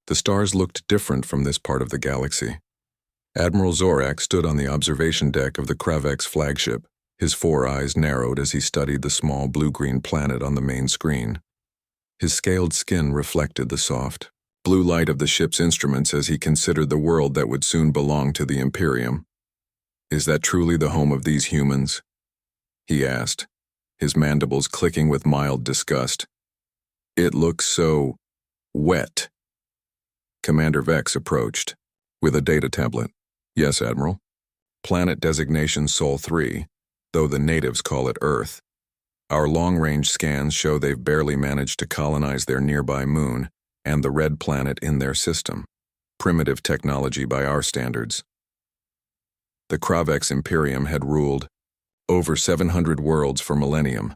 The stars looked different from this part of the galaxy. Admiral Zorak stood on the observation deck of the Kravex flagship, his 4 eyes narrowed as he studied the small blue-green planet on the main screen. His scaled skin reflected the soft, blue light of the ship's instruments as he considered the world that would soon belong to the Imperium. "Is that truly the home of these humans?" he asked, his mandibles clicking with mild disgust. "It looks so wet." Commander Vex approached, with a data tablet. "Yes, Admiral. Planet designation Sol 3, though the natives call it Earth. Our long-range scans show they've barely managed to colonize their nearby moon and the red planet in their system. Primitive technology by our standards." The Kravex Imperium had ruled over 700 worlds for millennium.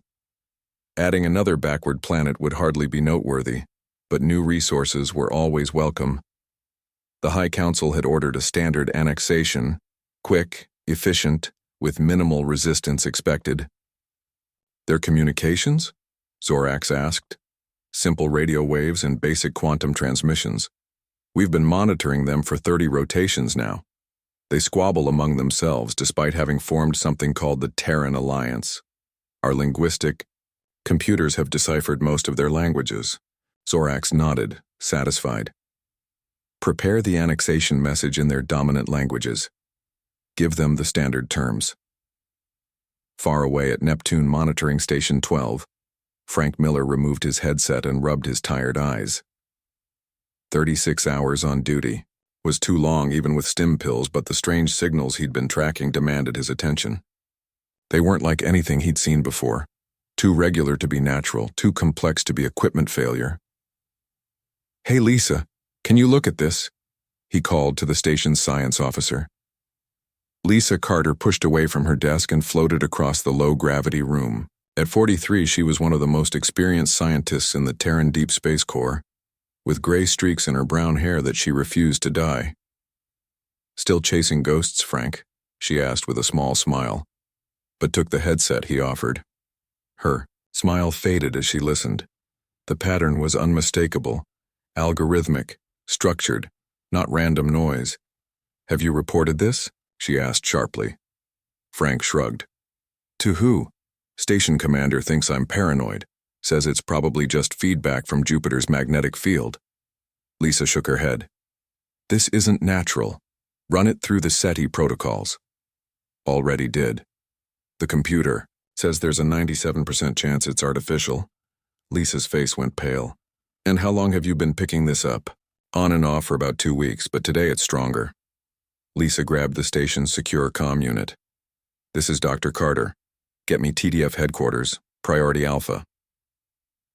Adding another backward planet would hardly be noteworthy, but new resources were always welcome. The High Council had ordered a standard annexation, quick, efficient, with minimal resistance expected. "Their communications?" Zorax asked. "Simple radio waves and basic quantum transmissions. We've been monitoring them for 30 rotations now. They squabble among themselves despite having formed something called the Terran Alliance. Our linguistic computers have deciphered most of their languages." Zorax nodded, satisfied. "Prepare the annexation message in their dominant languages. Give them the standard terms." Far away at Neptune Monitoring Station 12, Frank Miller removed his headset and rubbed his tired eyes. 36 hours on duty was too long even with stim pills, but the strange signals he'd been tracking demanded his attention. They weren't like anything he'd seen before, too regular to be natural, too complex to be equipment failure. "Hey Lisa, can you look at this?" he called to the station's science officer. Lisa Carter pushed away from her desk and floated across the low-gravity room. At 43, she was one of the most experienced scientists in the Terran Deep Space Corps, with gray streaks in her brown hair that she refused to dye. "Still chasing ghosts, Frank?" she asked with a small smile, but took the headset he offered. Her smile faded as she listened. The pattern was unmistakable, algorithmic, structured, not random noise. "Have you reported this?" she asked sharply. Frank shrugged. "To who?" "Station commander thinks I'm paranoid. Says it's probably just feedback from Jupiter's magnetic field." Lisa shook her head. "This isn't natural. Run it through the SETI protocols." "Already did. The computer says there's a 97% chance it's artificial." Lisa's face went pale. "And how long have you been picking this up?" "On and off for about 2 weeks, but today it's stronger." Lisa grabbed the station's secure comm unit. "This is Dr. Carter. Get me TDF headquarters, Priority Alpha."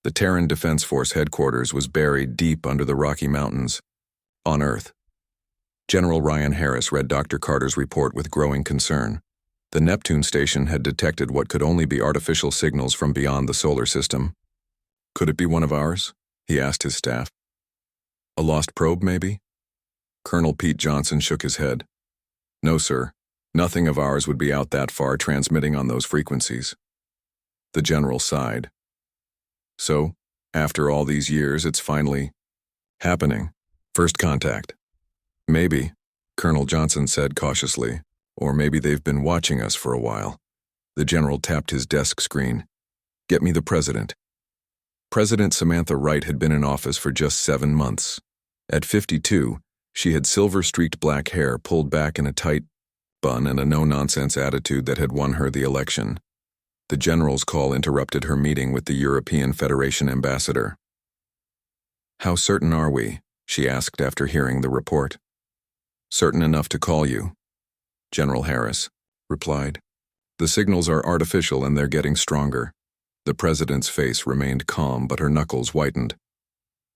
The Terran Defense Force headquarters was buried deep under the Rocky Mountains, on Earth. General Ryan Harris read Dr. Carter's report with growing concern. The Neptune station had detected what could only be artificial signals from beyond the solar system. "Could it be one of ours?" he asked his staff. "A lost probe, maybe?" Colonel Pete Johnson shook his head. "No, sir. Nothing of ours would be out that far transmitting on those frequencies." The general sighed. "So, after all these years, it's finally happening. First contact." "Maybe," Colonel Johnson said cautiously, "or maybe they've been watching us for a while." The general tapped his desk screen. "Get me the president." President Samantha Wright had been in office for just 7 months. At 52, she had silver-streaked black hair pulled back in a tight bun and a no-nonsense attitude that had won her the election. The general's call interrupted her meeting with the European Federation ambassador. "How certain are we?" she asked after hearing the report. "Certain enough to call you," General Harris replied. "The signals are artificial and they're getting stronger." The president's face remained calm, but her knuckles whitened.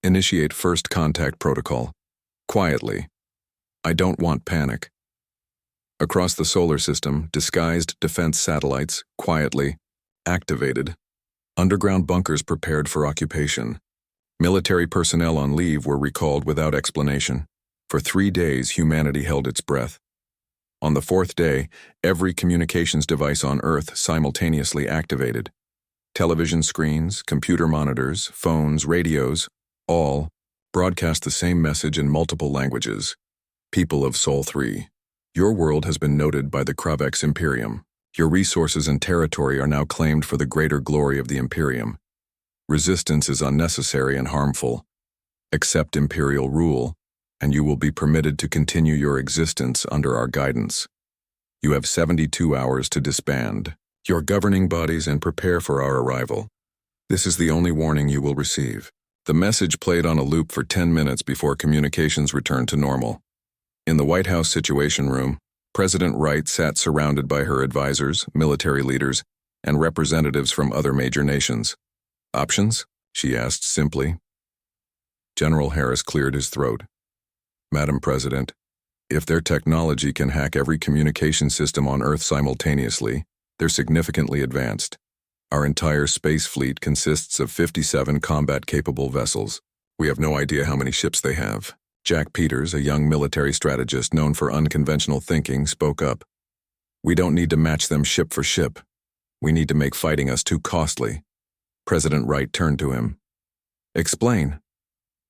"Initiate first contact protocol. Quietly. I don't want panic." Across the solar system, disguised defense satellites, quietly, activated. Underground bunkers prepared for occupation. Military personnel on leave were recalled without explanation. For 3 days, humanity held its breath. On the 4th day, every communications device on Earth simultaneously activated. Television screens, computer monitors, phones, radios, all Broadcast the same message in multiple languages. People of Sol 3. Your world has been noted by the Kravex Imperium. Your resources and territory are now claimed for the greater glory of the Imperium. Resistance is unnecessary and harmful. Accept Imperial rule, and you will be permitted to continue your existence under our guidance. You have 72 hours to disband your governing bodies and prepare for our arrival. This is the only warning you will receive. The message played on a loop for 10 minutes before communications returned to normal. In the White House Situation Room, President Wright sat surrounded by her advisors, military leaders, and representatives from other major nations. Options? She asked simply. General Harris cleared his throat. Madam President, if their technology can hack every communication system on Earth simultaneously, they're significantly advanced. Our entire space fleet consists of 57 combat-capable vessels. We have no idea how many ships they have. Jack Peters, a young military strategist known for unconventional thinking, spoke up. We don't need to match them ship for ship. We need to make fighting us too costly. President Wright turned to him. Explain.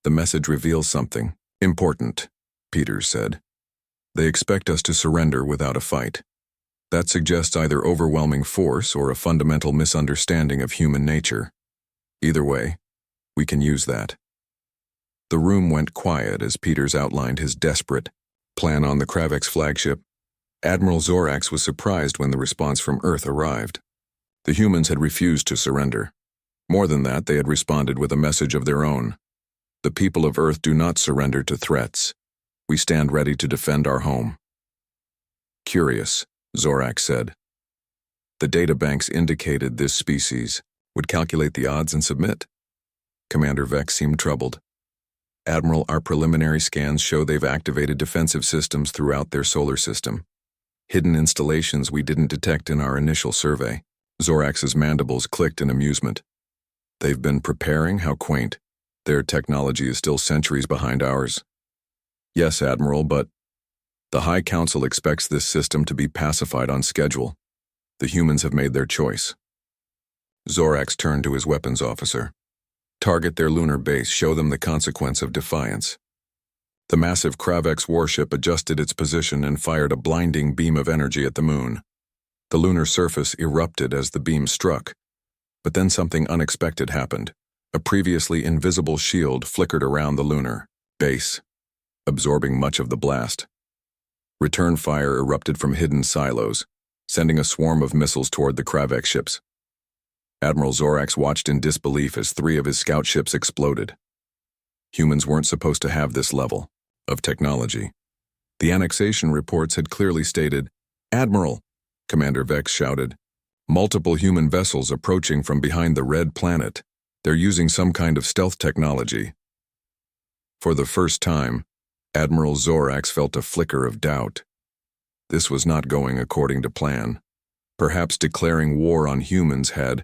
The message reveals something important, Peters said. They expect us to surrender without a fight. That suggests either overwhelming force or a fundamental misunderstanding of human nature. Either way, we can use that. The room went quiet as Peters outlined his desperate plan on the Kravex flagship. Admiral Zorax was surprised when the response from Earth arrived. The humans had refused to surrender. More than that, they had responded with a message of their own. The people of Earth do not surrender to threats. We stand ready to defend our home. Curious, Zorax said. The databanks indicated this species would calculate the odds and submit. Commander Vex seemed troubled. Admiral, our preliminary scans show they've activated defensive systems throughout their solar system. Hidden installations we didn't detect in our initial survey. Zorax's mandibles clicked in amusement. They've been preparing? How quaint. Their technology is still centuries behind ours. Yes, Admiral, but the High Council expects this system to be pacified on schedule. The humans have made their choice. Zorax turned to his weapons officer. Target their lunar base, show them the consequence of defiance. The massive Kravex warship adjusted its position and fired a blinding beam of energy at the moon. The lunar surface erupted as the beam struck, but then something unexpected happened. A previously invisible shield flickered around the lunar base, absorbing much of the blast. Return fire erupted from hidden silos, sending a swarm of missiles toward the Kravex ships. Admiral Zorax watched in disbelief as 3 of his scout ships exploded. Humans weren't supposed to have this level of technology. The annexation reports had clearly stated, Admiral, Commander Vex shouted, multiple human vessels approaching from behind the red planet. They're using some kind of stealth technology. For the first time, Admiral Zorax felt a flicker of doubt. This was not going according to plan. Perhaps declaring war on humans had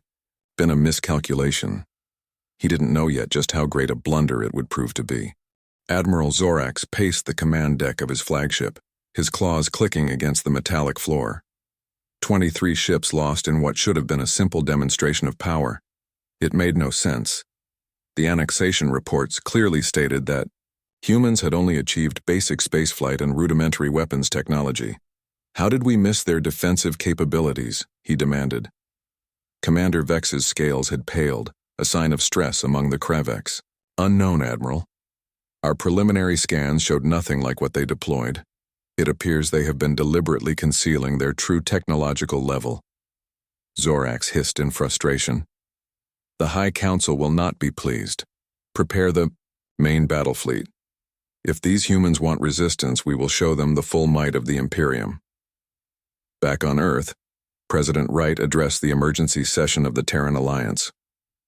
been a miscalculation. He didn't know yet just how great a blunder it would prove to be. Admiral Zorax paced the command deck of his flagship, his claws clicking against the metallic floor. 23 ships lost in what should have been a simple demonstration of power. It made no sense. The annexation reports clearly stated that humans had only achieved basic spaceflight and rudimentary weapons technology. How did we miss their defensive capabilities? He demanded. Commander Vex's scales had paled, a sign of stress among the Kravex. Unknown, Admiral. Our preliminary scans showed nothing like what they deployed. It appears they have been deliberately concealing their true technological level. Zorax hissed in frustration. The High Council will not be pleased. Prepare the main battle fleet. If these humans want resistance, we will show them the full might of the Imperium. Back on Earth, President Wright addressed the emergency session of the Terran Alliance.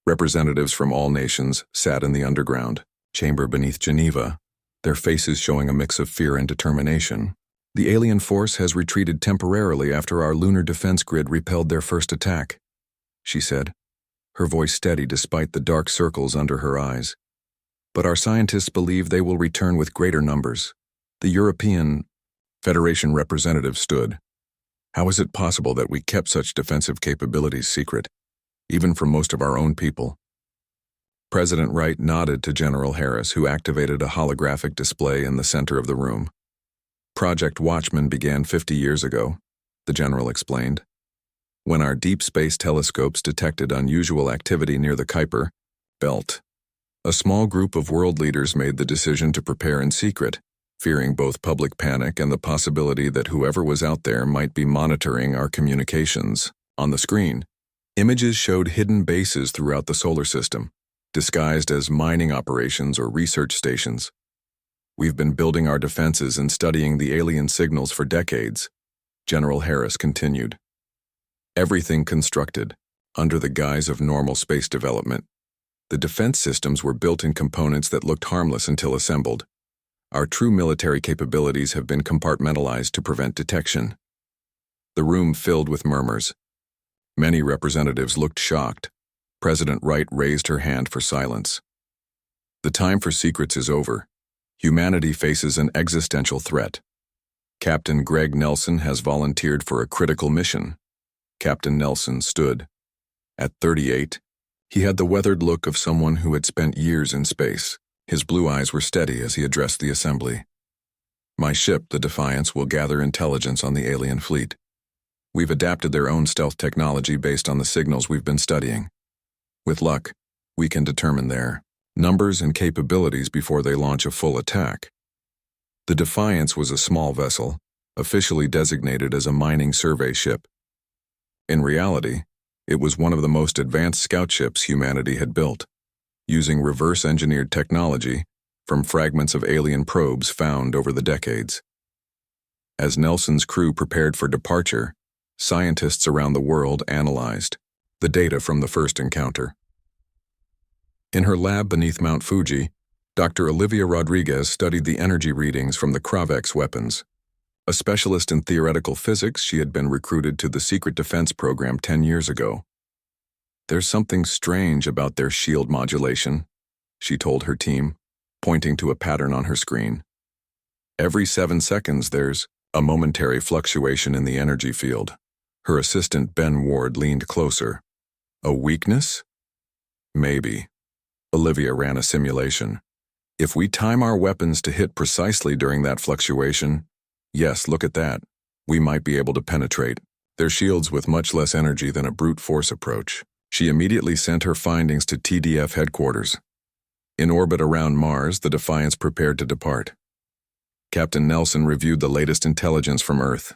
Representatives from all nations sat in the underground chamber beneath Geneva, their faces showing a mix of fear and determination. The alien force has retreated temporarily after our lunar defense grid repelled their first attack, she said, her voice steady despite the dark circles under her eyes. But our scientists believe they will return with greater numbers. The European Federation representative stood. How is it possible that we kept such defensive capabilities secret, even from most of our own people? President Wright nodded to General Harris, who activated a holographic display in the center of the room. Project Watchman began 50 years ago, the general explained, when our deep space telescopes detected unusual activity near the Kuiper belt. A small group of world leaders made the decision to prepare in secret, fearing both public panic and the possibility that whoever was out there might be monitoring our communications. On the screen, images showed hidden bases throughout the solar system, disguised as mining operations or research stations. We've been building our defenses and studying the alien signals for decades, General Harris continued. Everything constructed, under the guise of normal space development. The defense systems were built in components that looked harmless until assembled. Our true military capabilities have been compartmentalized to prevent detection. The room filled with murmurs. Many representatives looked shocked. President Wright raised her hand for silence. The time for secrets is over. Humanity faces an existential threat. Captain Greg Nelson has volunteered for a critical mission. Captain Nelson stood. At 38, he had the weathered look of someone who had spent years in space. His blue eyes were steady as he addressed the assembly. My ship, the Defiance, will gather intelligence on the alien fleet. We've adapted their own stealth technology based on the signals we've been studying. With luck, we can determine their numbers and capabilities before they launch a full attack. The Defiance was a small vessel, officially designated as a mining survey ship. In reality, it was one of the most advanced scout ships humanity had built, using reverse-engineered technology from fragments of alien probes found over the decades. As Nelson's crew prepared for departure, scientists around the world analyzed the data from the first encounter. In her lab beneath Mount Fuji, Dr. Olivia Rodriguez studied the energy readings from the Kravex weapons. A specialist in theoretical physics, she had been recruited to the secret defense program 10 years ago. There's something strange about their shield modulation, she told her team, pointing to a pattern on her screen. Every 7 seconds there's a momentary fluctuation in the energy field. Her assistant Ben Ward leaned closer. A weakness? Maybe. Olivia ran a simulation. If we time our weapons to hit precisely during that fluctuation, yes, look at that, we might be able to penetrate their shields with much less energy than a brute force approach. She immediately sent her findings to TDF headquarters. In orbit around Mars, the Defiance prepared to depart. Captain Nelson reviewed the latest intelligence from Earth.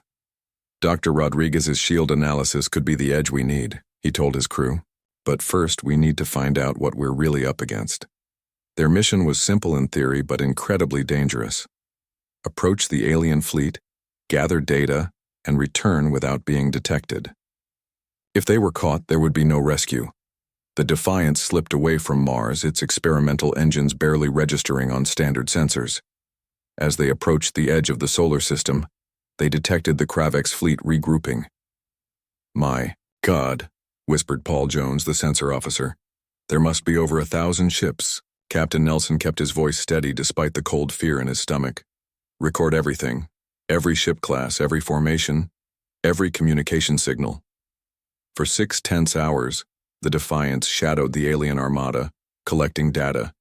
Dr. Rodriguez's shield analysis could be the edge we need, he told his crew. But first, we need to find out what we're really up against. Their mission was simple in theory, but incredibly dangerous. Approach the alien fleet, gather data, and return without being detected. If they were caught, there would be no rescue. The Defiance slipped away from Mars, its experimental engines barely registering on standard sensors. As they approached the edge of the solar system, they detected the Kravex fleet regrouping. My God, whispered Paul Jones, the sensor officer. There must be over 1,000 ships. Captain Nelson kept his voice steady despite the cold fear in his stomach. Record everything. Every ship class, every formation, every communication signal. For 6 tense hours, the Defiance shadowed the alien armada, collecting data.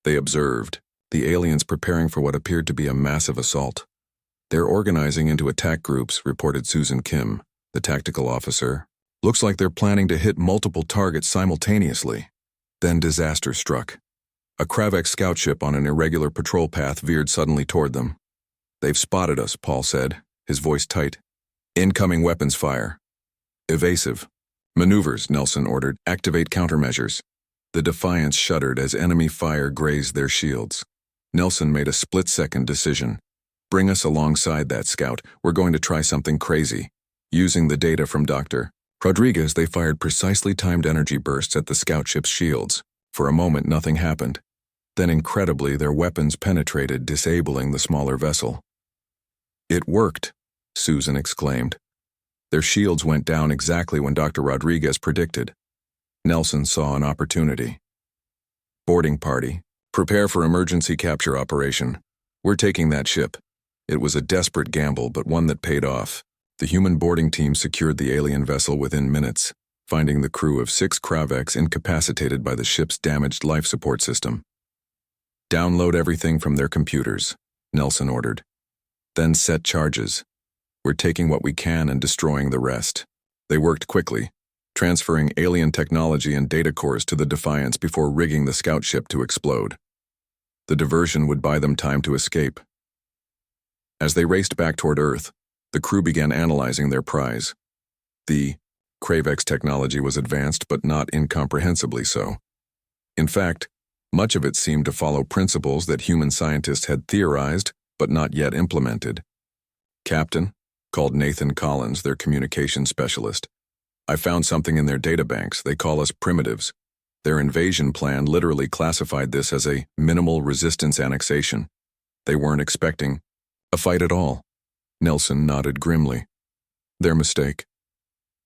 They observed the aliens preparing for what appeared to be a massive assault. They're organizing into attack groups, reported Susan Kim, the tactical officer. Looks like they're planning to hit multiple targets simultaneously. Then disaster struck. A Kravex scout ship on an irregular patrol path veered suddenly toward them. They've spotted us, Paul said, his voice tight. Incoming weapons fire. Evasive. Maneuvers, Nelson ordered. Activate countermeasures. The Defiance shuddered as enemy fire grazed their shields. Nelson made a split-second decision. Bring us alongside that scout. We're going to try something crazy. Using the data from Dr. Rodriguez, they fired precisely timed energy bursts at the scout ship's shields. For a moment, nothing happened. Then, incredibly, their weapons penetrated, disabling the smaller vessel. It worked, Susan exclaimed. Their shields went down exactly when Dr. Rodriguez predicted. Nelson saw an opportunity. Boarding party. Prepare for emergency capture operation. We're taking that ship. It was a desperate gamble, but one that paid off. The human boarding team secured the alien vessel within minutes. finding the crew of 6 Kravex incapacitated by the ship's damaged life support system. "Download everything from their computers," Nelson ordered. "Then set charges. We're taking what we can and destroying the rest." They worked quickly, transferring alien technology and data cores to the Defiance before rigging the scout ship to explode. The diversion would buy them time to escape. As they raced back toward Earth, the crew began analyzing their prize. The Kravex technology was advanced, but not incomprehensibly so. In fact, much of it seemed to follow principles that human scientists had theorized, but not yet implemented. "Captain," called Nathan Collins, their communications specialist, "I found something in their databanks. They call us primitives. Their invasion plan literally classified this as a minimal resistance annexation. They weren't expecting a fight at all." Nelson nodded grimly. "Their mistake.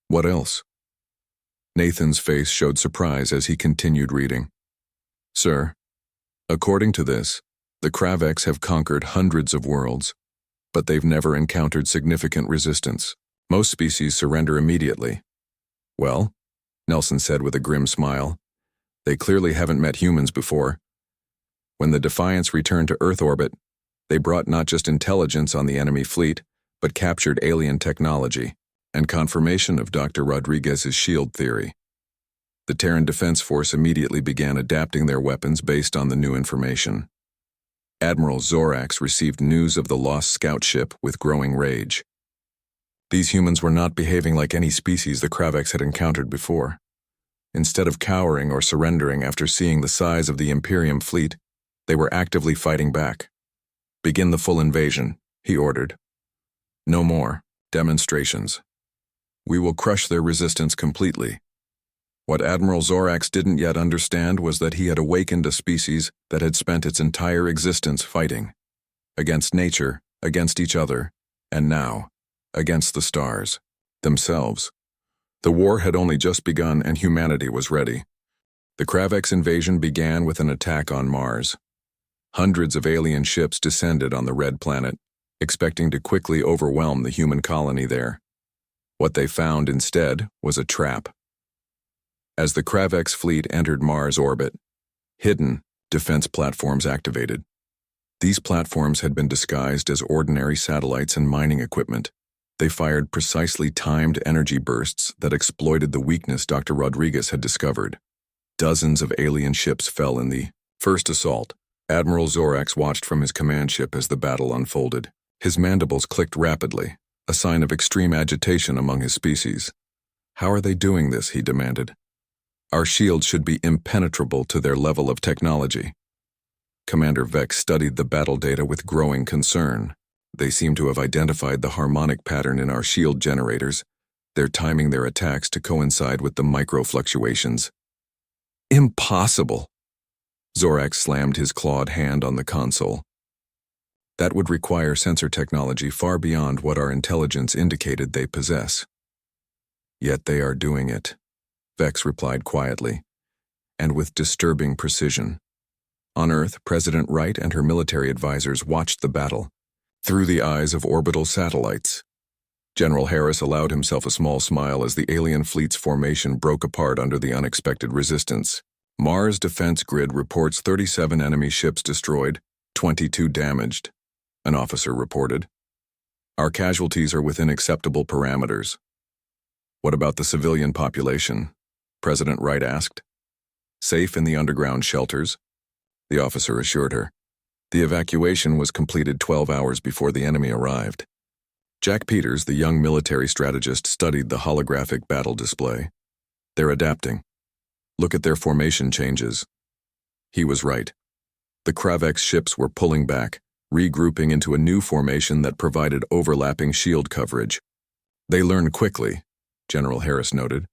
What else?" Nathan's face showed surprise as he continued reading. "Sir, according to this, the Kravex have conquered hundreds of worlds, but they've never encountered significant resistance. Most species surrender immediately." "Well," Nelson said with a grim smile, "they clearly haven't met humans before. When the Defiance returned to Earth orbit, they brought not just intelligence on the enemy fleet, but captured alien technology and confirmation of Dr. Rodriguez's shield theory. The Terran Defense Force immediately began adapting their weapons based on the new information. Admiral Zorax received news of the lost scout ship with growing rage. These humans were not behaving like any species the Kravex had encountered before. Instead of cowering or surrendering after seeing the size of the Imperium fleet, they were actively fighting back. "Begin the full invasion," he ordered. "No more demonstrations. We will crush their resistance completely." What Admiral Zorax didn't yet understand was that he had awakened a species that had spent its entire existence fighting. Against nature, against each other, and now, against the stars themselves. The war had only just begun and humanity was ready. The Kravex invasion began with an attack on Mars. Hundreds of alien ships descended on the Red Planet, expecting to quickly overwhelm the human colony there. What they found instead was a trap. As the Kravex fleet entered Mars orbit, hidden defense platforms activated. These platforms had been disguised as ordinary satellites and mining equipment. They fired precisely timed energy bursts that exploited the weakness Dr. Rodriguez had discovered. Dozens of alien ships fell in the first assault. Admiral Zorax watched from his command ship as the battle unfolded. His mandibles clicked rapidly, a sign of extreme agitation among his species. "How are they doing this?" he demanded. "Our shields should be impenetrable to their level of technology." Commander Vex studied the battle data with growing concern. They seem to have identified the harmonic pattern in our shield generators. They're timing their attacks to coincide with the micro-fluctuations. "Impossible!" Zorax slammed his clawed hand on the console. "That would require sensor technology far beyond what our intelligence indicated they possess." "Yet they are doing it," Vex replied quietly, and with disturbing precision. On Earth, President Wright and her military advisors watched the battle through the eyes of orbital satellites. General Harris allowed himself a small smile as the alien fleet's formation broke apart under the unexpected resistance. "Mars Defense Grid reports 37 enemy ships destroyed, 22 damaged," an officer reported. "Our casualties are within acceptable parameters." "What about the civilian population?" President Wright asked. "Safe in the underground shelters," the officer assured her. "The evacuation was completed 12 hours before the enemy arrived." Jack Peters, the young military strategist, studied the holographic battle display. "They're adapting. Look at their formation changes." He was right. The Kravex ships were pulling back, regrouping into a new formation that provided overlapping shield coverage. "They learn quickly," General Harris noted.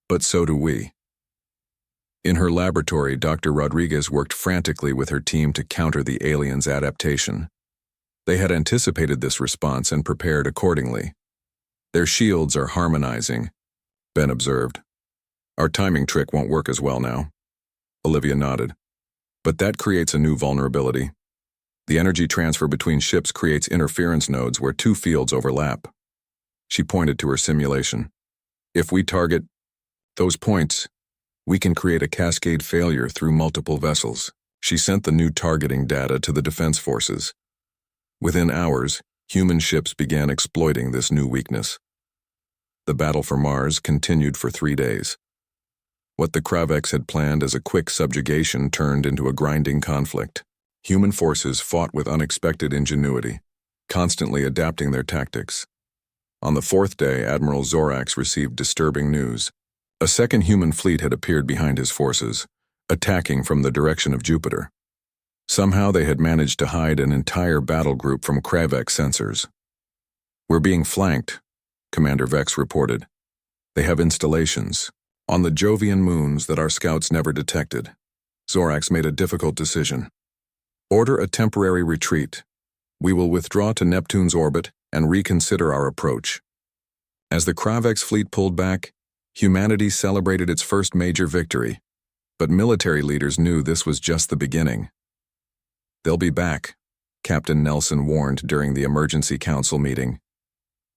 "But so do we." In her laboratory, Dr. Rodriguez worked frantically with her team to counter the aliens' adaptation. They had anticipated this response and prepared accordingly. "Their shields are harmonizing," Ben observed. "Our timing trick won't work as well now." Olivia nodded. "But that creates a new vulnerability. The energy transfer between ships creates interference nodes where two fields overlap." She pointed to her simulation. "If we target Those points, we can create a cascade failure through multiple vessels. She sent the new targeting data to the defense forces. Within hours, human ships began exploiting this new weakness. The battle for Mars continued for 3 days. What the Kravex had planned as a quick subjugation turned into a grinding conflict. Human forces fought with unexpected ingenuity, constantly adapting their tactics. On the 4th day, Admiral Zorax received disturbing news. A second human fleet had appeared behind his forces, attacking from the direction of Jupiter. Somehow they had managed to hide an entire battle group from Kravex sensors. "We're being flanked," Commander Vex reported. "They have installations on the Jovian moons that our scouts never detected." Zorax made a difficult decision. "Order a temporary retreat. We will withdraw to Neptune's orbit and reconsider our approach." As the Kravex fleet pulled back, humanity celebrated its first major victory, but military leaders knew this was just the beginning. "They'll be back," Captain Nelson warned during the emergency council meeting,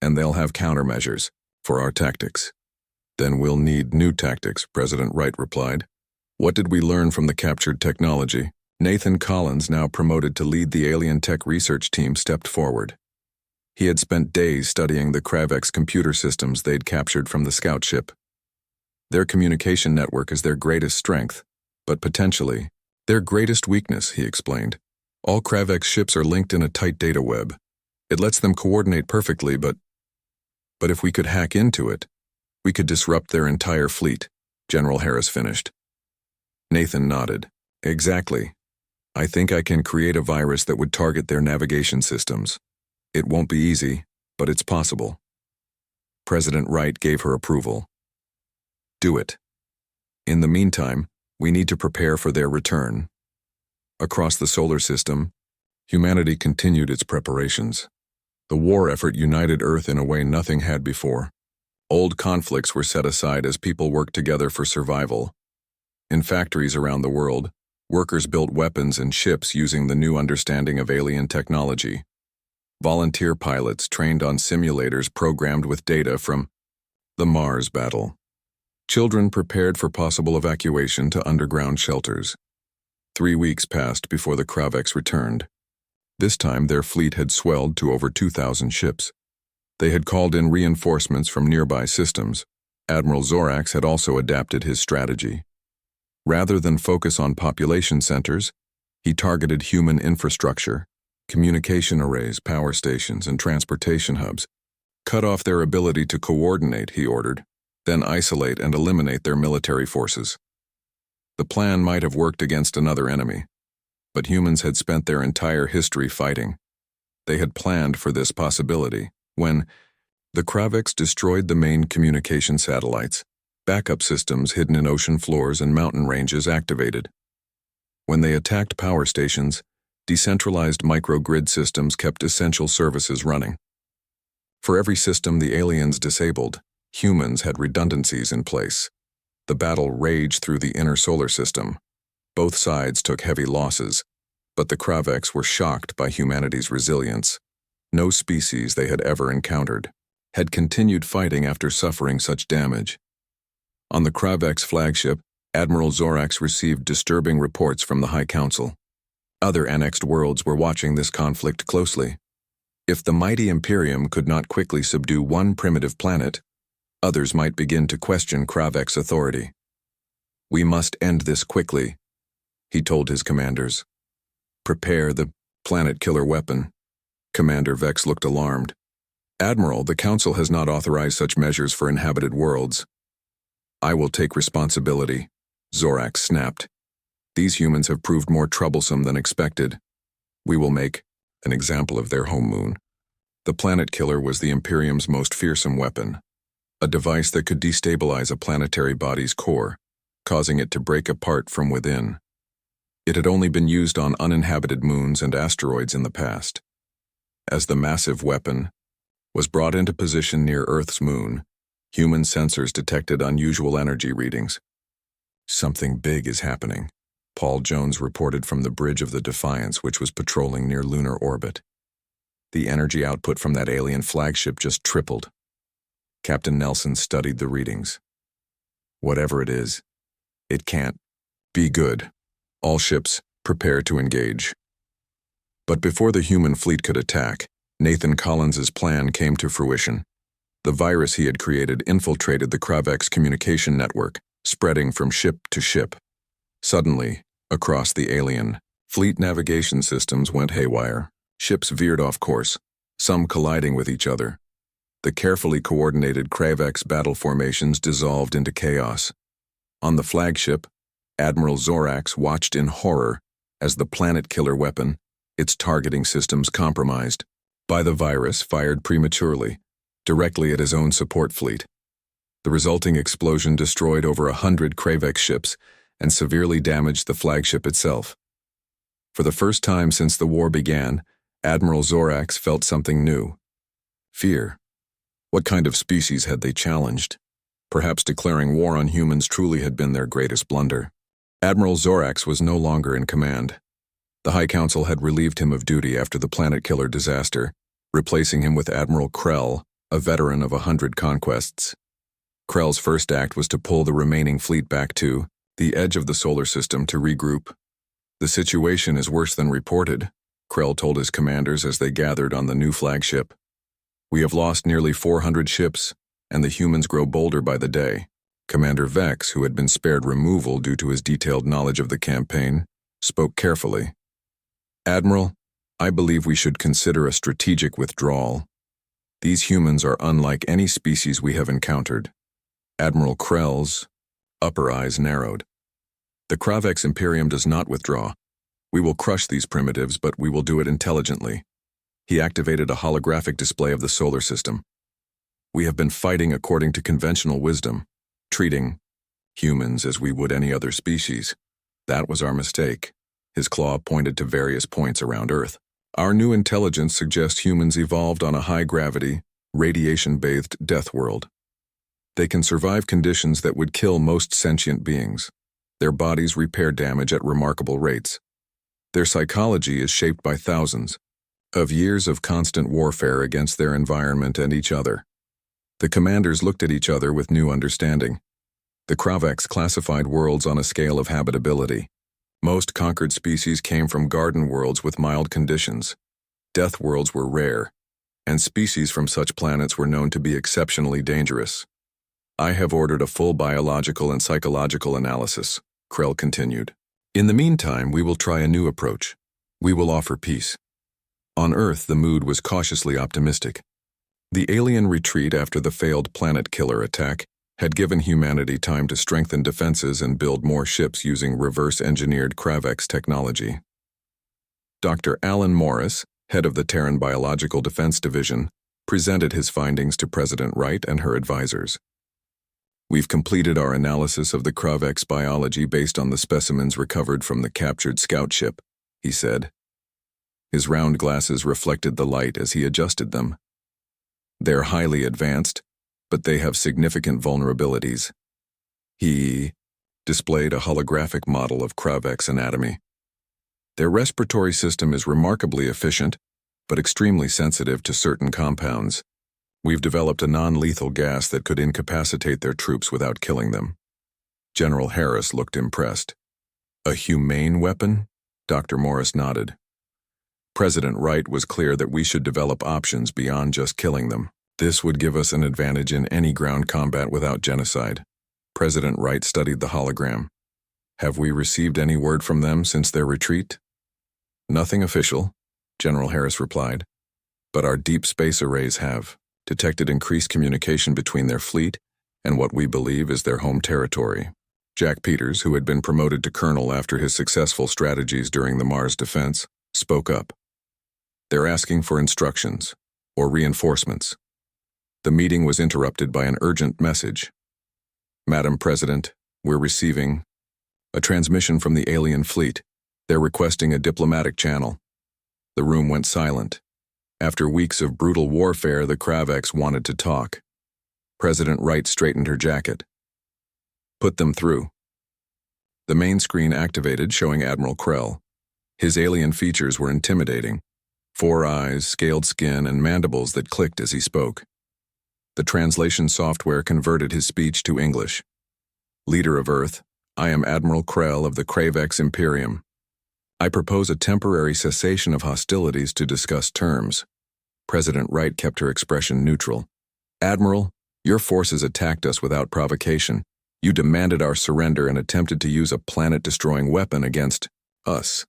"and they'll have countermeasures for our tactics." "Then we'll need new tactics," President Wright replied. "What did we learn from the captured technology?" Nathan Collins, now promoted to lead the alien tech research team, stepped forward. He had spent days studying the Kravex computer systems they'd captured from the scout ship. Their communication network is their greatest strength, but potentially their greatest weakness, he explained. All Kravex ships are linked in a tight data web. It lets them coordinate perfectly, but if we could hack into it, we could disrupt their entire fleet, General Harris finished. Nathan nodded. "Exactly. I think I can create a virus that would target their navigation systems. It won't be easy, but it's possible." President Wright gave her approval. "Do it. In the meantime, we need to prepare for their return." Across the solar system, humanity continued its preparations. The war effort united Earth in a way nothing had before. Old conflicts were set aside as people worked together for survival. In factories around the world, workers built weapons and ships using the new understanding of alien technology. Volunteer pilots trained on simulators programmed with data from the Mars battle. Children prepared for possible evacuation to underground shelters. 3 weeks passed before the Kravex returned. This time their fleet had swelled to over 2,000 ships. They had called in reinforcements from nearby systems. Admiral Zorax had also adapted his strategy. Rather than focus on population centers, he targeted human infrastructure, communication arrays, power stations, and transportation hubs. "Cut off their ability to coordinate," he ordered, "then isolate and eliminate their military forces." The plan might have worked against another enemy, but humans had spent their entire history fighting. They had planned for this possibility. When the Kravex destroyed the main communication satellites, backup systems hidden in ocean floors and mountain ranges activated. When they attacked power stations, decentralized microgrid systems kept essential services running. For every system the aliens disabled, humans had redundancies in place. The battle raged through the inner solar system. Both sides took heavy losses, but the Kravex were shocked by humanity's resilience. No species they had ever encountered had continued fighting after suffering such damage. On the Kravex flagship, Admiral Zorax received disturbing reports from the High Council. Other annexed worlds were watching this conflict closely. If the mighty Imperium could not quickly subdue one primitive planet, others might begin to question Kravex authority. "We must end this quickly," he told his commanders. "Prepare the planet-killer weapon." Commander Vex looked alarmed. "Admiral, the Council has not authorized such measures for inhabited worlds." "I will take responsibility," Zorax snapped. "These humans have proved more troublesome than expected. We will make an example of their home moon." The planet killer was the Imperium's most fearsome weapon, a device that could destabilize a planetary body's core, causing it to break apart from within. It had only been used on uninhabited moons and asteroids in the past. As the massive weapon was brought into position near Earth's moon, human sensors detected unusual energy readings. "Something big is happening," Paul Jones reported from the bridge of the Defiance, which was patrolling near lunar orbit. "The energy output from that alien flagship just tripled." Captain Nelson studied the readings. Whatever it is, it can't be good. All ships, prepare to engage. But before the human fleet could attack, Nathan Collins's plan came to fruition. The virus he had created infiltrated the Kravex communication network, spreading from ship to ship. Suddenly, across the alien fleet, navigation systems went haywire. Ships veered off course, some colliding with each other. The carefully coordinated Kravex battle formations dissolved into chaos. On the flagship, Admiral Zorax watched in horror as the planet-killer weapon, its targeting systems compromised by the virus, fired prematurely, directly at his own support fleet. The resulting explosion destroyed over 100 Kravex ships and severely damaged the flagship itself. For the first time since the war began, Admiral Zorax felt something new. Fear. What kind of species had they challenged? Perhaps declaring war on humans truly had been their greatest blunder. Admiral Zorax was no longer in command. The High Council had relieved him of duty after the planet-killer disaster, replacing him with Admiral Krell, a veteran of 100 conquests. Krell's first act was to pull the remaining fleet back to the edge of the solar system to regroup. "The situation is worse than reported," Krell told his commanders as they gathered on the new flagship. "We have lost nearly 400 ships, and the humans grow bolder by the day." Commander Vex, who had been spared removal due to his detailed knowledge of the campaign, spoke carefully. "Admiral, I believe we should consider a strategic withdrawal. These humans are unlike any species we have encountered." Admiral Krell's upper eyes narrowed. "The Kravex Imperium does not withdraw. We will crush these primitives, but we will do it intelligently." He activated a holographic display of the solar system. "We have been fighting according to conventional wisdom, treating humans as we would any other species. That was our mistake." His claw pointed to various points around Earth. "Our new intelligence suggests humans evolved on a high-gravity, radiation-bathed death world. They can survive conditions that would kill most sentient beings. Their bodies repair damage at remarkable rates. Their psychology is shaped by thousands of years of constant warfare against their environment and each other." The commanders looked at each other with new understanding. The Kravex classified worlds on a scale of habitability. Most conquered species came from garden worlds with mild conditions. Death worlds were rare, and species from such planets were known to be exceptionally dangerous. "I have ordered a full biological and psychological analysis," Krell continued. "In the meantime, we will try a new approach. We will offer peace." On Earth, the mood was cautiously optimistic. The alien retreat after the failed planet-killer attack had given humanity time to strengthen defenses and build more ships using reverse-engineered Kravex technology. Dr. Alan Morris, head of the Terran Biological Defense Division, presented his findings to President Wright and her advisors. "We've completed our analysis of the Kravex biology based on the specimens recovered from the captured scout ship," he said. His round glasses reflected the light as he adjusted them. "They're highly advanced, but they have significant vulnerabilities." He displayed a holographic model of Kravex anatomy. "Their respiratory system is remarkably efficient, but extremely sensitive to certain compounds. We've developed a non-lethal gas that could incapacitate their troops without killing them." General Harris looked impressed. "A humane weapon?" Dr. Morris nodded. President Wright was clear that we should develop options beyond just killing them. This would give us an advantage in any ground combat without genocide. President Wright studied the hologram. "Have we received any word from them since their retreat?" "Nothing official," General Harris replied. "But our deep space arrays have detected increased communication between their fleet and what we believe is their home territory." Jack Peters, who had been promoted to colonel after his successful strategies during the Mars defense, spoke up. "They're asking for instructions, or reinforcements." The meeting was interrupted by an urgent message. "Madam President, we're receiving a transmission from the alien fleet. They're requesting a diplomatic channel." The room went silent. After weeks of brutal warfare, the Kravex wanted to talk. President Wright straightened her jacket. "Put them through." The main screen activated, showing Admiral Krell. His alien features were intimidating. 4 eyes, scaled skin, and mandibles that clicked as he spoke. The translation software converted his speech to English. Leader of Earth, I am Admiral Krell of the Kravex Imperium. I propose a temporary cessation of hostilities to discuss terms. President Wright kept her expression neutral. Admiral, your forces attacked us without provocation. You demanded our surrender and attempted to use a planet-destroying weapon against us.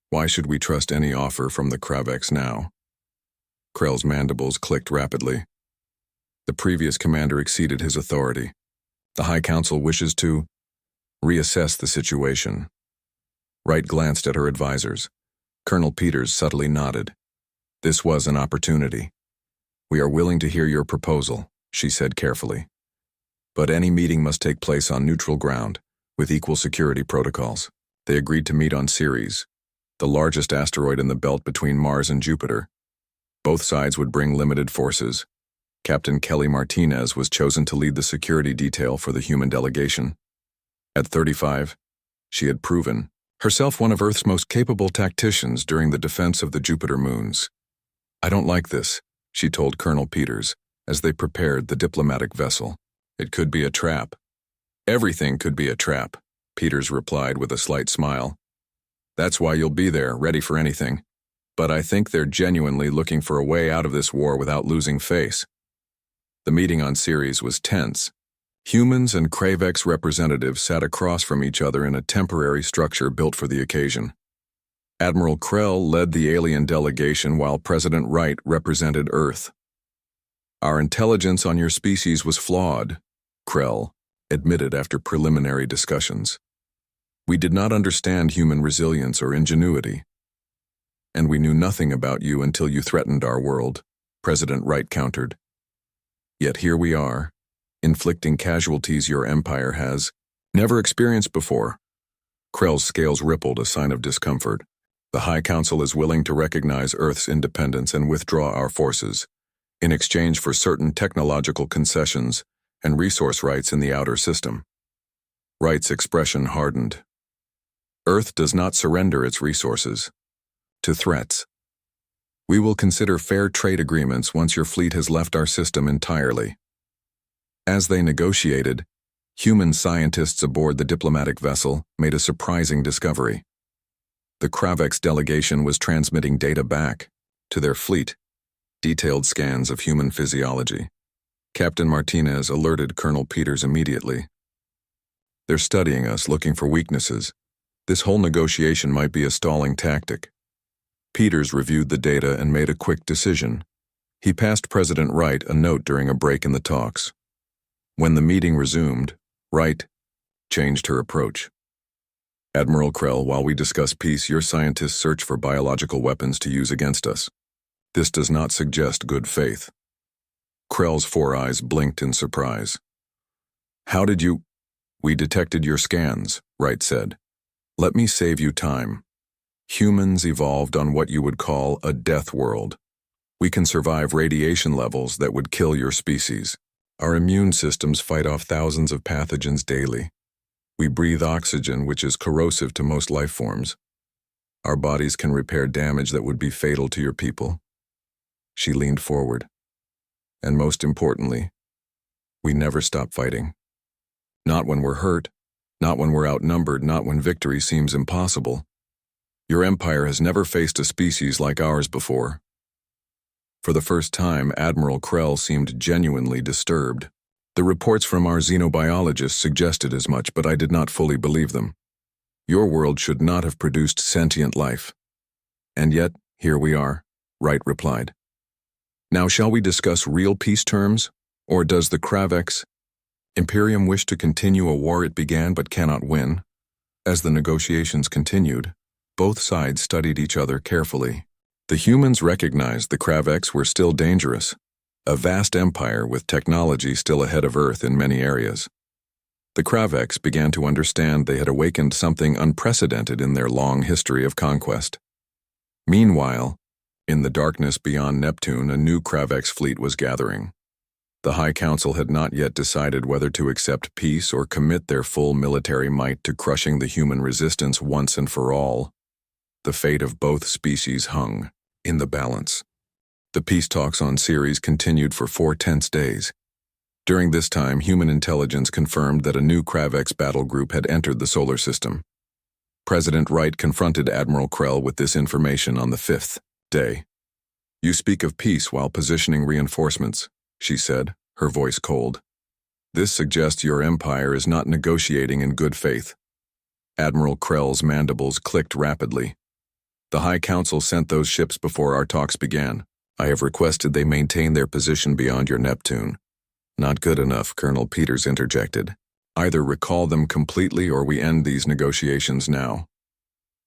Why should we trust any offer from the Kravex now? Krell's mandibles clicked rapidly. The previous commander exceeded his authority. The High Council wishes to reassess the situation. Wright glanced at her advisors. Colonel Peters subtly nodded. This was an opportunity. We are willing to hear your proposal, she said carefully. But any meeting must take place on neutral ground, with equal security protocols. They agreed to meet on Ceres, the largest asteroid in the belt between Mars and Jupiter. Both sides would bring limited forces. Captain Kelly Martinez was chosen to lead the security detail for the human delegation. At 35, she had proven herself one of Earth's most capable tacticians during the defense of the Jupiter moons. I don't like this, she told Colonel Peters, as they prepared the diplomatic vessel. It could be a trap. Everything could be a trap, Peters replied with a slight smile. That's why you'll be there, ready for anything. But I think they're genuinely looking for a way out of this war without losing face. The meeting on Ceres was tense. Humans and Kravex representatives sat across from each other in a temporary structure built for the occasion. Admiral Krell led the alien delegation while President Wright represented Earth. Our intelligence on your species was flawed, Krell admitted after preliminary discussions. We did not understand human resilience or ingenuity. And we knew nothing about you until you threatened our world, President Wright countered. Yet here we are, inflicting casualties your empire has never experienced before. Krell's scales rippled, a sign of discomfort. The High Council is willing to recognize Earth's independence and withdraw our forces, in exchange for certain technological concessions and resource rights in the outer system. Wright's expression hardened. Earth does not surrender its resources to threats. We will consider fair trade agreements once your fleet has left our system entirely. As they negotiated, human scientists aboard the diplomatic vessel made a surprising discovery. The Kravex delegation was transmitting data back to their fleet, detailed scans of human physiology. Captain Martinez alerted Colonel Peters immediately. They're studying us, looking for weaknesses. This whole negotiation might be a stalling tactic. Peters reviewed the data and made a quick decision. He passed President Wright a note during a break in the talks. When the meeting resumed, Wright changed her approach. Admiral Krell, while we discuss peace, your scientists search for biological weapons to use against us. This does not suggest good faith. Krell's four eyes blinked in surprise. How did you? We detected your scans, Wright said. Let me save you time. Humans evolved on what you would call a death world. We can survive radiation levels that would kill your species. Our immune systems fight off thousands of pathogens daily. We breathe oxygen, which is corrosive to most life forms. Our bodies can repair damage that would be fatal to your people. She leaned forward. And most importantly, we never stop fighting. Not when we're hurt, not when we're outnumbered, not when victory seems impossible. Your empire has never faced a species like ours before. For the first time, Admiral Krell seemed genuinely disturbed. The reports from our xenobiologists suggested as much, but I did not fully believe them. Your world should not have produced sentient life. And yet, here we are, Wright replied. Now shall we discuss real peace terms, or does the Kravex Imperium wish to continue a war it began but cannot win? As the negotiations continued, both sides studied each other carefully. The humans recognized the Kravex were still dangerous, a vast empire with technology still ahead of Earth in many areas. The Kravex began to understand they had awakened something unprecedented in their long history of conquest. Meanwhile, in the darkness beyond Neptune, a new Kravex fleet was gathering. The High Council had not yet decided whether to accept peace or commit their full military might to crushing the human resistance once and for all. The fate of both species hung in the balance. The peace talks on Ceres continued for 4 tense days. During this time, human intelligence confirmed that a new Kravex battle group had entered the solar system. President Wright confronted Admiral Krell with this information on the 5th day. "You speak of peace while positioning reinforcements," she said, her voice cold. "This suggests your empire is not negotiating in good faith." Admiral Krell's mandibles clicked rapidly. "The High Council sent those ships before our talks began. I have requested they maintain their position beyond your Neptune." "Not good enough," Colonel Peters interjected. "Either recall them completely or we end these negotiations now."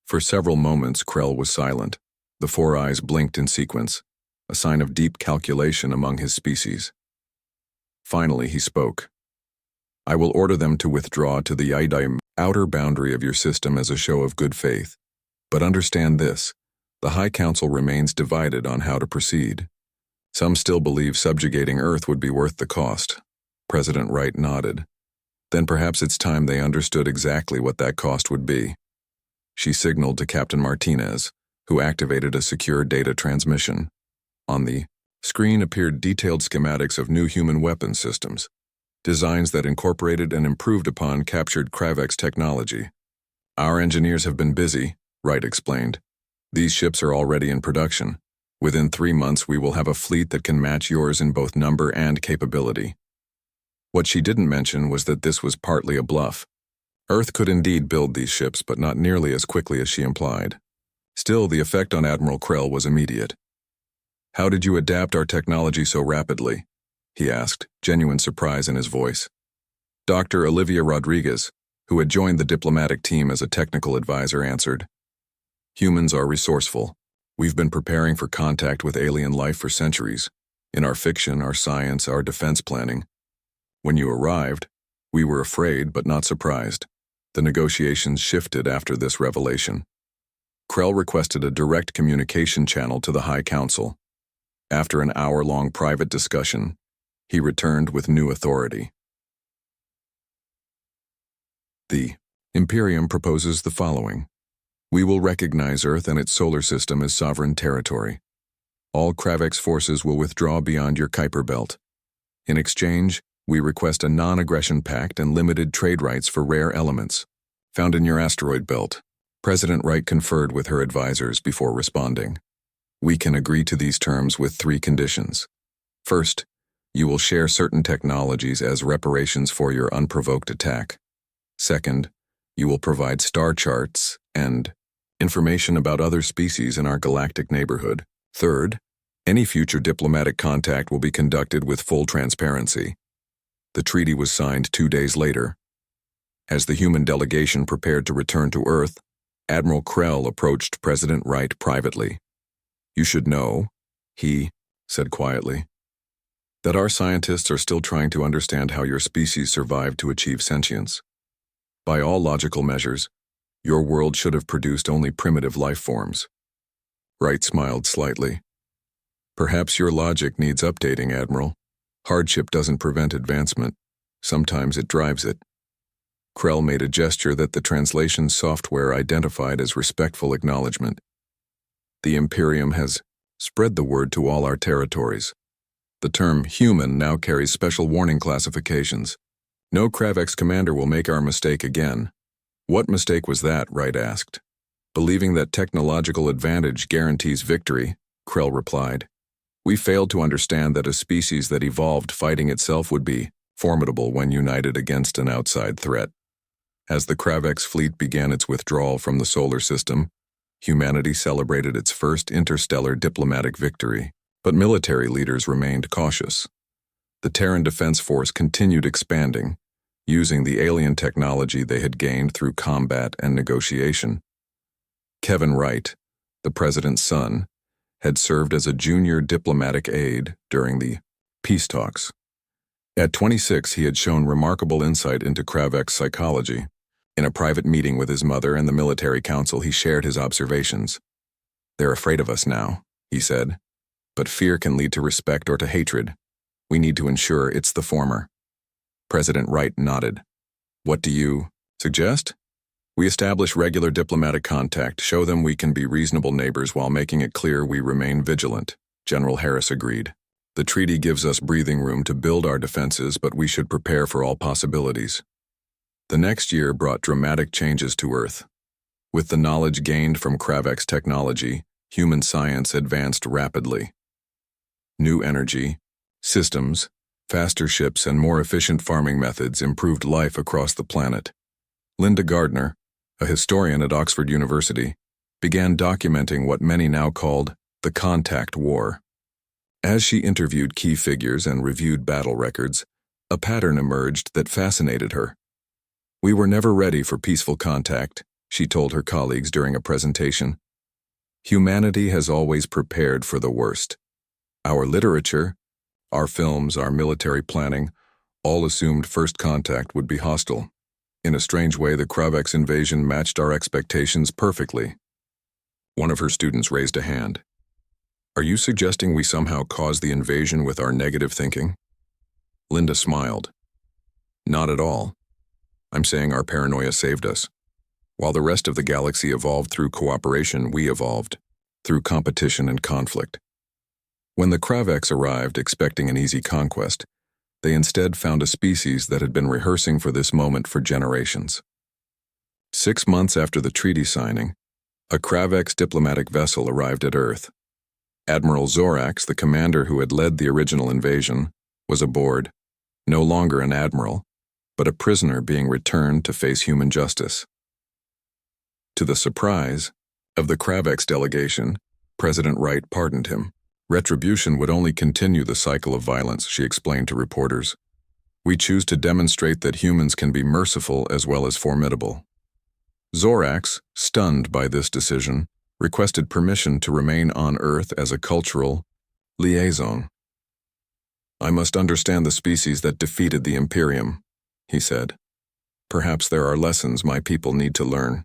For several moments, Krell was silent. The four eyes blinked in sequence, a sign of deep calculation among his species. Finally, he spoke. "I will order them to withdraw to the outer boundary of your system as a show of good faith. But understand this, the High Council remains divided on how to proceed. Some still believe subjugating Earth would be worth the cost." President Wright nodded. "Then perhaps it's time they understood exactly what that cost would be." She signaled to Captain Martinez, who activated a secure data transmission. On the screen appeared detailed schematics of new human weapon systems, designs that incorporated and improved upon captured Kravex technology. "Our engineers have been busy," Wright explained. "These ships are already in production. Within 3 months, we will have a fleet that can match yours in both number and capability." What she didn't mention was that this was partly a bluff. Earth could indeed build these ships, but not nearly as quickly as she implied. Still, the effect on Admiral Krell was immediate. "How did you adapt our technology so rapidly?" he asked, genuine surprise in his voice. Dr. Olivia Rodriguez, who had joined the diplomatic team as a technical advisor, answered. "Humans are resourceful. We've been preparing for contact with alien life for centuries. In our fiction, our science, our defense planning. When you arrived, we were afraid but not surprised. The negotiations shifted after this revelation." Krell requested a direct communication channel to the High Council. After an hour-long private discussion, he returned with new authority. The Imperium proposes the following. "We will recognize Earth and its solar system as sovereign territory. All Kravex forces will withdraw beyond your Kuiper belt. In exchange, we request a non-aggression pact and limited trade rights for rare elements found in your asteroid belt." President Wright conferred with her advisors before responding. "We can agree to these terms with 3 conditions. First, you will share certain technologies as reparations for your unprovoked attack. Second, you will provide star charts and information about other species in our galactic neighborhood. Third, any future diplomatic contact will be conducted with full transparency." The treaty was signed 2 days later. As the human delegation prepared to return to Earth, Admiral Krell approached President Wright privately. "You should know," he said quietly, "that our scientists are still trying to understand how your species survived to achieve sentience. By all logical measures, your world should have produced only primitive life forms." Wright smiled slightly. "Perhaps your logic needs updating, Admiral. Hardship doesn't prevent advancement. Sometimes it drives it." Krell made a gesture that the translation software identified as respectful acknowledgement. "The Imperium has spread the word to all our territories. The term human now carries special warning classifications. No Kravex commander will make our mistake again." "What mistake was that?" Wright asked. "Believing that technological advantage guarantees victory," Krell replied. "We failed to understand that a species that evolved fighting itself would be formidable when united against an outside threat." As the Kravex fleet began its withdrawal from the solar system, humanity celebrated its first interstellar diplomatic victory, but military leaders remained cautious. The Terran Defense Force continued expanding, using the alien technology they had gained through combat and negotiation. Kevin Wright, the president's son, had served as a junior diplomatic aide during the peace talks. At 26, he had shown remarkable insight into Kravex psychology. In a private meeting with his mother and the military council, he shared his observations. "They're afraid of us now," he said. "But fear can lead to respect or to hatred. We need to ensure it's the former." President Wright nodded. "What do you suggest?" "We establish regular diplomatic contact, show them we can be reasonable neighbors while making it clear we remain vigilant," General Harris agreed. The treaty gives us breathing room to build our defenses, but we should prepare for all possibilities. The next year brought dramatic changes to Earth. With the knowledge gained from Kravek's technology, human science advanced rapidly. New energy, systems, faster ships, and more efficient farming methods improved life across the planet. Linda Gardner, a historian at Oxford University, began documenting what many now called the Contact War. As she interviewed key figures and reviewed battle records, a pattern emerged that fascinated her. "We were never ready for peaceful contact," she told her colleagues during a presentation. "Humanity has always prepared for the worst. Our literature, our films, our military planning, all assumed first contact would be hostile. In a strange way, the Kravek's invasion matched our expectations perfectly." One of her students raised a hand. "Are you suggesting we somehow caused the invasion with our negative thinking?" Linda smiled. "Not at all. I'm saying our paranoia saved us. While the rest of the galaxy evolved through cooperation, we evolved through competition and conflict. When the Kraveks arrived expecting an easy conquest, they instead found a species that had been rehearsing for this moment for generations. 6 months after the treaty signing, a Kraveks diplomatic vessel arrived at Earth. Admiral Zorax, the commander who had led the original invasion, was aboard, no longer an admiral, but a prisoner being returned to face human justice. To the surprise of the Kraveks delegation, President Wright pardoned him. Retribution would only continue the cycle of violence, she explained to reporters. "We choose to demonstrate that humans can be merciful as well as formidable." Zorax, stunned by this decision, requested permission to remain on Earth as a cultural liaison. "I must understand the species that defeated the Imperium," he said. "Perhaps there are lessons my people need to learn."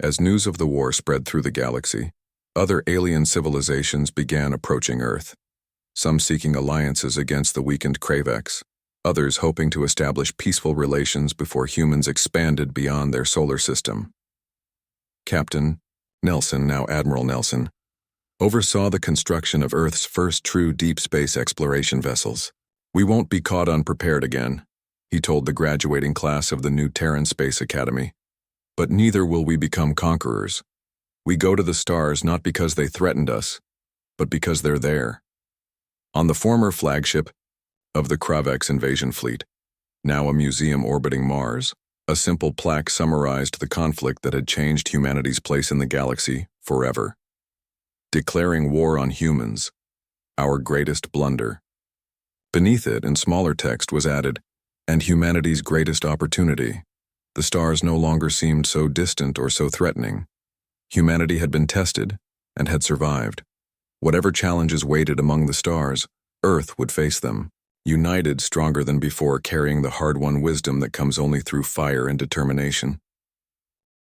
As news of the war spread through the galaxy, other alien civilizations began approaching Earth, some seeking alliances against the weakened Kraveks, others hoping to establish peaceful relations before humans expanded beyond their solar system. Captain Nelson, now Admiral Nelson, oversaw the construction of Earth's first true deep space exploration vessels. "We won't be caught unprepared again," he told the graduating class of the new Terran Space Academy. "But neither will we become conquerors. We go to the stars not because they threatened us, but because they're there." On the former flagship of the Kraveks invasion fleet, now a museum orbiting Mars, a simple plaque summarized the conflict that had changed humanity's place in the galaxy forever. "Declaring war on humans, our greatest blunder." Beneath it, in smaller text, was added, "and humanity's greatest opportunity." The stars no longer seemed so distant or so threatening. Humanity had been tested and had survived. Whatever challenges waited among the stars, Earth would face them, united, stronger than before, carrying the hard-won wisdom that comes only through fire and determination.